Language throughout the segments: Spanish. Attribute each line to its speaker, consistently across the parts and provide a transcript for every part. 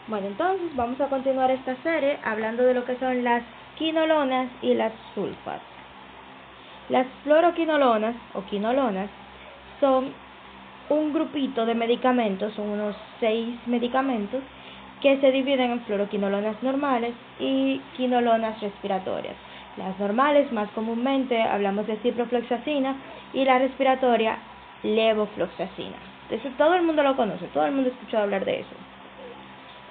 Speaker 1: Bueno, entonces vamos a continuar esta serie hablando de lo que son las quinolonas y las sulfas. Las fluoroquinolonas o quinolonas son un grupito de medicamentos, son unos 6 medicamentos que se dividen en fluoroquinolonas normales y quinolonas respiratorias. Las normales, más comúnmente hablamos de ciprofloxacina, y la respiratoria, levofloxacina. Eso todo el mundo lo conoce, todo el mundo ha escuchado hablar de eso.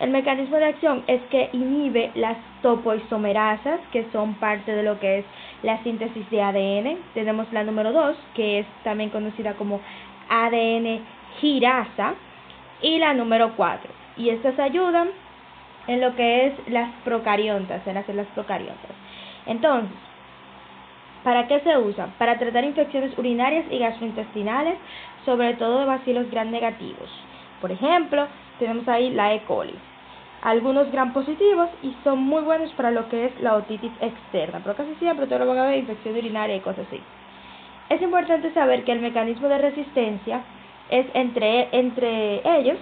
Speaker 1: El mecanismo de acción es que inhibe las topoisomerasas, que son parte de lo que es la síntesis de ADN. Tenemos la número 2, que es también conocida como ADN girasa, y la número 4. Y estas ayudan en lo que es las procariontas, en las células procariontas. Entonces, ¿para qué se usan? Para tratar infecciones urinarias y gastrointestinales, sobre todo de bacilos gram negativos. Por ejemplo, tenemos ahí la E. coli. Algunos gram positivos y son muy buenos para lo que es la otitis externa, pero casi siempre te lo van a ver infección urinaria y cosas así. Es importante saber que el mecanismo de resistencia es entre ellos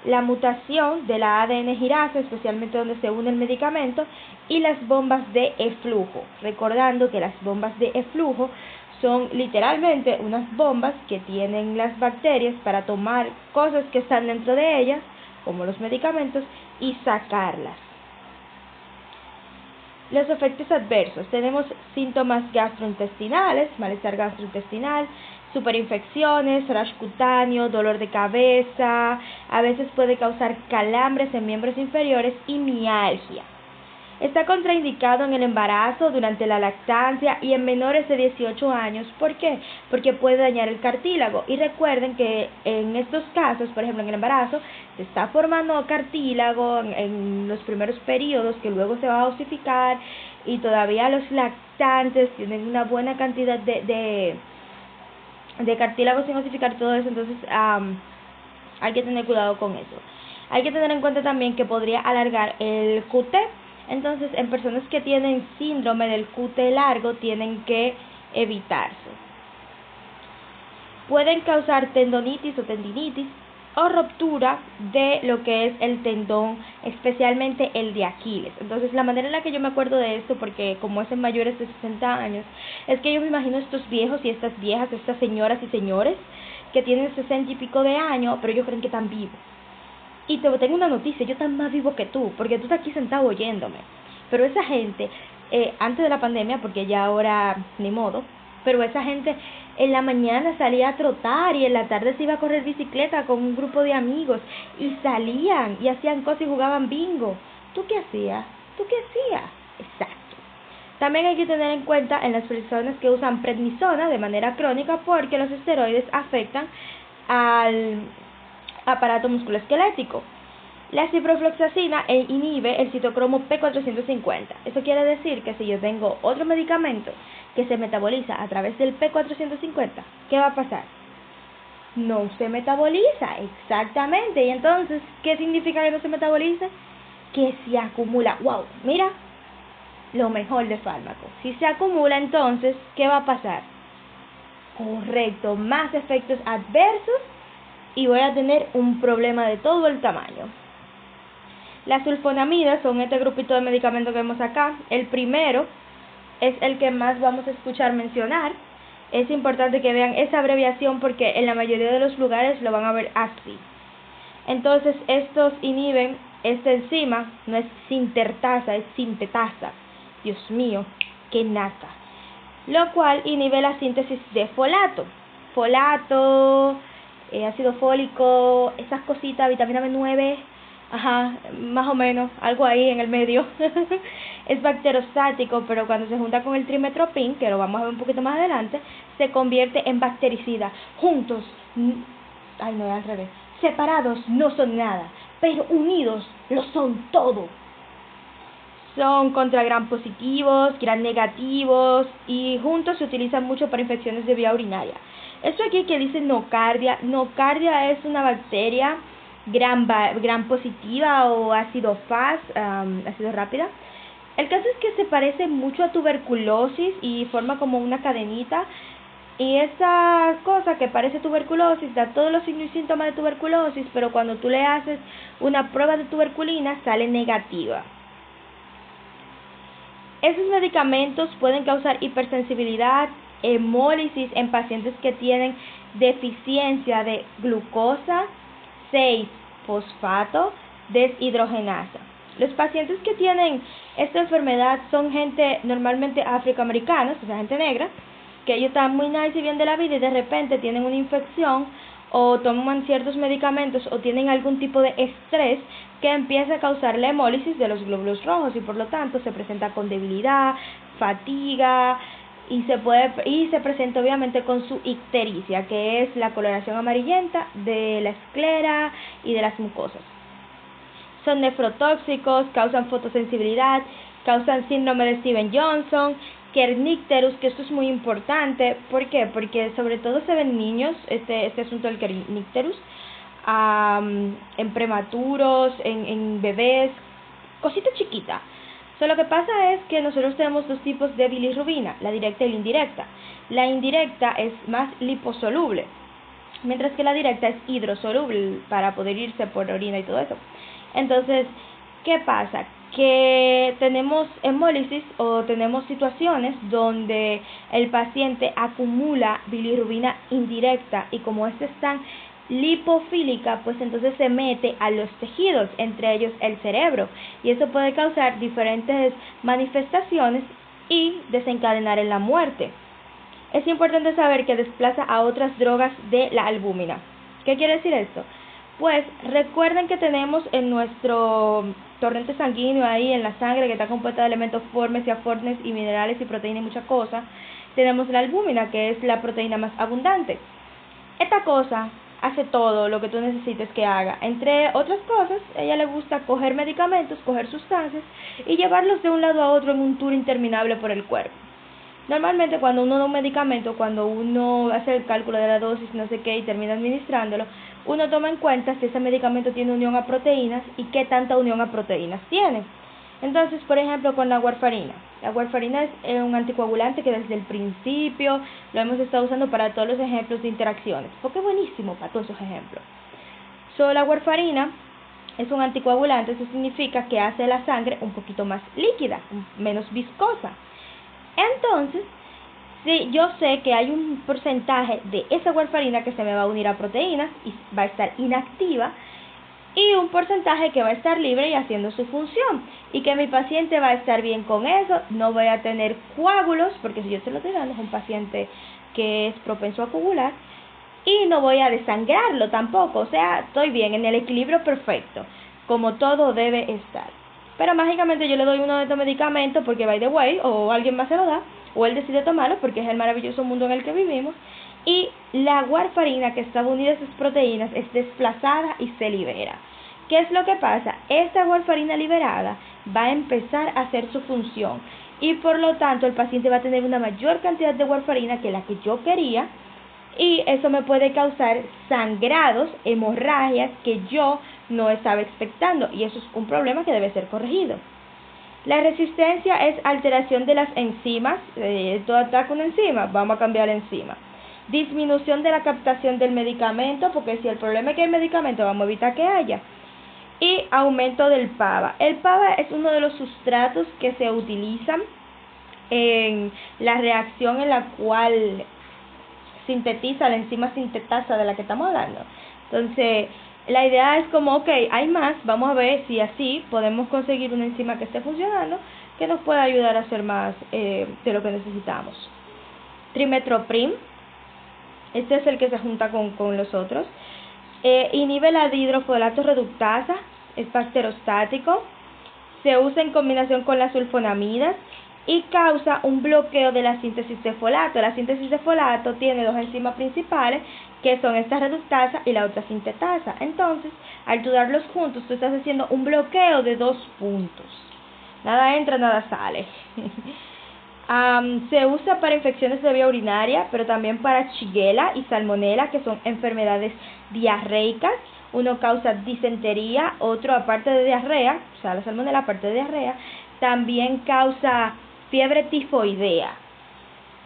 Speaker 1: la mutación de la ADN girasa, especialmente donde se une el medicamento, y las bombas de eflujo. Recordando que las bombas de eflujo son literalmente unas bombas que tienen las bacterias para tomar cosas que están dentro de ellas, como los medicamentos, y sacarlas. Los efectos adversos. Tenemos síntomas gastrointestinales, malestar gastrointestinal, superinfecciones, rash cutáneo, dolor de cabeza, a veces puede causar calambres en miembros inferiores y mialgia. Está contraindicado en el embarazo, durante la lactancia y en menores de 18 años. ¿Por qué? Porque puede dañar el cartílago. Y recuerden que en estos casos, por ejemplo en el embarazo, se está formando cartílago en los primeros periodos que luego se va a osificar, y todavía los lactantes tienen una buena cantidad de cartílago sin osificar, todo eso. Entonces hay que tener cuidado con eso. Hay que tener en cuenta también que podría alargar el QT. Entonces, en personas que tienen síndrome del QT largo, tienen que evitarse. Pueden causar tendonitis o tendinitis o ruptura de lo que es el tendón, especialmente el de Aquiles. Entonces, la manera en la que yo me acuerdo de esto, porque como es en mayores de 60 años, es que yo me imagino estos viejos y estas viejas, estas señoras y señores que tienen 60 y pico de años, pero ellos creen que están vivos. Y te tengo una noticia, yo tan más vivo que tú, porque tú estás aquí sentado oyéndome. Pero esa gente, antes de la pandemia, porque ya ahora ni modo, pero esa gente en la mañana salía a trotar y en la tarde se iba a correr bicicleta con un grupo de amigos y salían y hacían cosas y jugaban bingo. ¿Tú qué hacías? ¿Tú qué hacías? Exacto. También hay que tener en cuenta en las personas que usan prednisona de manera crónica, porque los esteroides afectan al aparato musculoesquelético. La ciprofloxacina inhibe el citocromo P450. Eso quiere decir que si yo tengo otro medicamento que se metaboliza a través del P450, ¿qué va a pasar? No se metaboliza, exactamente. Y entonces, ¿qué significa que no se metaboliza? Que se acumula. ¡Wow! Mira, lo mejor de fármaco. Si se acumula, entonces, ¿qué va a pasar? Correcto, más efectos adversos y voy a tener un problema de todo el tamaño. Las sulfonamidas son este grupito de medicamentos que vemos acá. El primero es el que más vamos a escuchar mencionar. Es importante que vean esa abreviación porque en la mayoría de los lugares lo van a ver así. Entonces estos inhiben esta enzima, no es sintertasa, es sintetasa. Dios mío, qué nata. Lo cual inhibe la síntesis de folato. Folato, ácido fólico, esas cositas, vitamina B9, ajá, más o menos, algo ahí en el medio. Es bacterostático, pero cuando se junta con el trimetoprim, que lo vamos a ver un poquito más adelante, se convierte en bactericida. Juntos, ay no, al revés, separados no son nada, pero unidos lo son todo. Son contra gram positivos, gram negativos, y juntos se utilizan mucho para infecciones de vía urinaria. Esto aquí que dice nocardia es una bacteria gram positiva o ácido faz, ácido rápida. El caso es que se parece mucho a tuberculosis y forma como una cadenita. Y esa cosa que parece tuberculosis da todos los signos y síntomas de tuberculosis, pero cuando tú le haces una prueba de tuberculina sale negativa. Esos medicamentos pueden causar hipersensibilidad, hemólisis en pacientes que tienen deficiencia de glucosa 6-fosfato deshidrogenasa. Los pacientes que tienen esta enfermedad son gente normalmente afroamericanos, o sea, gente negra, que ellos están muy nice y bien de la vida y de repente tienen una infección o toman ciertos medicamentos o tienen algún tipo de estrés que empieza a causar la hemólisis de los glóbulos rojos y por lo tanto se presenta con debilidad, fatiga y se presenta obviamente con su ictericia, que es la coloración amarillenta de la esclera y de las mucosas. Son nefrotóxicos, causan fotosensibilidad, causan síndrome de Stevens-Johnson, kernicterus, que esto es muy importante. ¿Por qué? Porque sobre todo se ven niños, este asunto del kernicterus, en prematuros, en bebés, cosita chiquita. Lo que pasa es que nosotros tenemos dos tipos de bilirrubina, la directa y la indirecta. La indirecta es más liposoluble, mientras que la directa es hidrosoluble para poder irse por orina y todo eso. Entonces, ¿qué pasa? Que tenemos hemólisis o tenemos situaciones donde el paciente acumula bilirrubina indirecta y como esta es tan lipofílica, pues entonces se mete a los tejidos, entre ellos el cerebro, y eso puede causar diferentes manifestaciones y desencadenar en la muerte. Es importante saber que desplaza a otras drogas de la albúmina. ¿Qué quiere decir esto? Pues recuerden que tenemos en nuestro torrente sanguíneo ahí en la sangre que está compuesta de elementos formes y aformes y minerales y proteínas y muchas cosas. Tenemos la albúmina, que es la proteína más abundante. Esta cosa hace todo lo que tú necesites que haga. Entre otras cosas, a ella le gusta coger medicamentos, coger sustancias y llevarlos de un lado a otro en un tour interminable por el cuerpo. Normalmente cuando uno da un medicamento, cuando uno hace el cálculo de la dosis, no sé qué, y termina administrándolo, uno toma en cuenta si ese medicamento tiene unión a proteínas y qué tanta unión a proteínas tiene. Entonces, por ejemplo, con la warfarina. La warfarina es un anticoagulante que desde el principio lo hemos estado usando para todos los ejemplos de interacciones, porque es buenísimo para todos esos ejemplos. La warfarina es un anticoagulante, eso significa que hace la sangre un poquito más líquida, menos viscosa. Entonces, si yo sé que hay un porcentaje de esa warfarina que se me va a unir a proteínas y va a estar inactiva, y un porcentaje que va a estar libre y haciendo su función, y que mi paciente va a estar bien con eso, no voy a tener coágulos, porque si yo se lo estoy dando es un paciente que es propenso a coagular, y no voy a desangrarlo tampoco, o sea, estoy bien, en el equilibrio perfecto, como todo debe estar. Pero mágicamente yo le doy uno de estos medicamentos porque by the way, o alguien más se lo da, o él decide tomarlo porque es el maravilloso mundo en el que vivimos, y la warfarina que está unida a esas proteínas es desplazada y se libera. ¿Qué es lo que pasa? Esta warfarina liberada va a empezar a hacer su función y por lo tanto el paciente va a tener una mayor cantidad de warfarina que la que yo quería, y eso me puede causar sangrados, hemorragias que yo no estaba expectando, y eso es un problema que debe ser corregido. La resistencia es alteración de las enzimas, todo ataca una enzima, vamos a cambiar la enzima. Disminución de la captación del medicamento, porque si el problema es que hay medicamento, vamos a evitar que haya. Y aumento del PABA. El PABA es uno de los sustratos que se utilizan en la reacción en la cual sintetiza la enzima sintetasa de la que estamos hablando. Entonces, la idea es como, ok, hay más, vamos a ver si así podemos conseguir una enzima que esté funcionando, que nos pueda ayudar a hacer más de lo que necesitamos. Trimetoprim, este es el que se junta con los otros. Inhibe la dihidrofolato reductasa, es bacterostático, se usa en combinación con las sulfonamidas y causa un bloqueo de la síntesis de folato. La síntesis de folato tiene dos enzimas principales, que son esta reductasa y la otra sintetasa. Entonces, al tú darlos juntos, tú estás haciendo un bloqueo de dos puntos. Nada entra, nada sale. Se usa para infecciones de vía urinaria, pero también para Shigella y Salmonella, que son enfermedades diarreicas. Uno causa disentería, otro aparte de diarrea, o sea, la Salmonella aparte de diarrea, también causa fiebre tifoidea.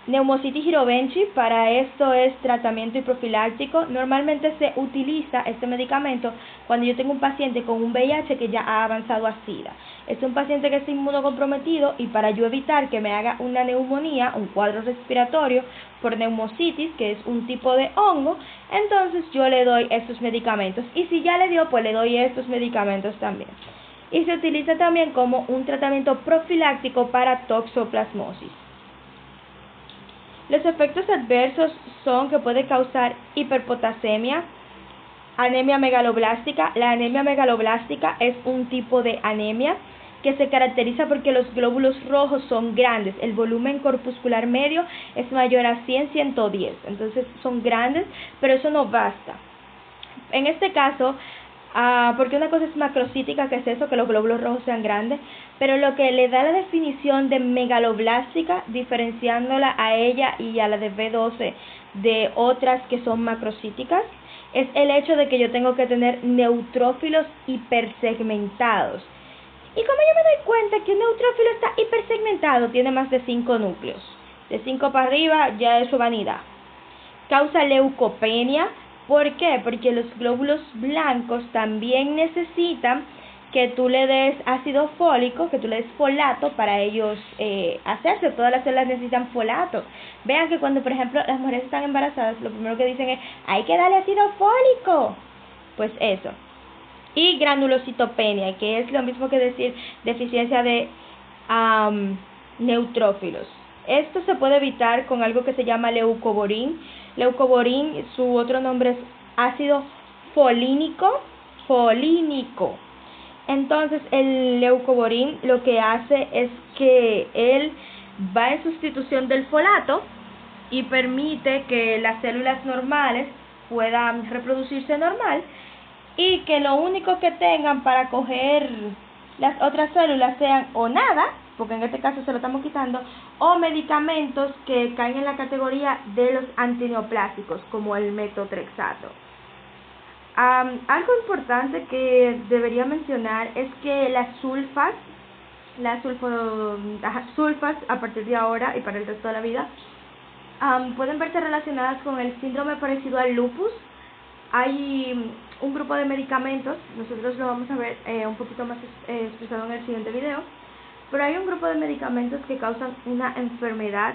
Speaker 1: Pneumocystis jirovecii, para esto es tratamiento y profiláctico. Normalmente se utiliza este medicamento cuando yo tengo un paciente con un VIH que ya ha avanzado a SIDA. Es un paciente que está inmunocomprometido y para yo evitar que me haga una neumonía, un cuadro respiratorio por neumocitis, que es un tipo de hongo, entonces yo le doy estos medicamentos. Y si ya le dio, pues le doy estos medicamentos también. Y se utiliza también como un tratamiento profiláctico para toxoplasmosis. Los efectos adversos son que puede causar hiperpotasemia, anemia megaloblástica. La anemia megaloblástica es un tipo de anemia que se caracteriza porque los glóbulos rojos son grandes, el volumen corpuscular medio es mayor a 100-110, entonces son grandes, pero eso no basta. En este caso, porque una cosa es macrocítica, que es eso, que los glóbulos rojos sean grandes, pero lo que le da la definición de megaloblástica, diferenciándola a ella y a la de B12 de otras que son macrocíticas, es el hecho de que yo tengo que tener neutrófilos hipersegmentados. Y como yo me doy cuenta que un neutrófilo está hipersegmentado, tiene más de 5 núcleos. De 5 para arriba ya es su vanidad. Causa leucopenia. ¿Por qué? Porque los glóbulos blancos también necesitan que tú le des ácido fólico, que tú le des folato para ellos hacerse. Todas las células necesitan folato. Vean que cuando, por ejemplo, las mujeres están embarazadas, lo primero que dicen es, hay que darle ácido fólico. Pues eso. Y granulocitopenia, que es lo mismo que decir deficiencia de neutrófilos. Esto se puede evitar con algo que se llama leucovorin. Leucovorin, su otro nombre es ácido folínico. Entonces, el leucovorin lo que hace es que él va en sustitución del folato y permite que las células normales puedan reproducirse normal y que lo único que tengan para coger las otras células sean o nada, porque en este caso se lo estamos quitando, o medicamentos que caen en la categoría de los antineoplásicos, como el metotrexato. Algo importante que debería mencionar es que las sulfas a partir de ahora y para el resto de la vida, pueden verse relacionadas con el síndrome parecido al lupus. Hay un grupo de medicamentos, nosotros lo vamos a ver un poquito más expresado en el siguiente video, pero hay un grupo de medicamentos que causan una enfermedad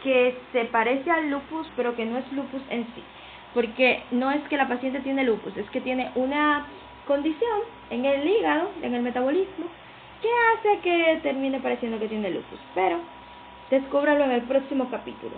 Speaker 1: que se parece al lupus, pero que no es lupus en sí, porque no es que la paciente tiene lupus, es que tiene una condición en el hígado, en el metabolismo, que hace que termine pareciendo que tiene lupus, pero descúbralo en el próximo capítulo.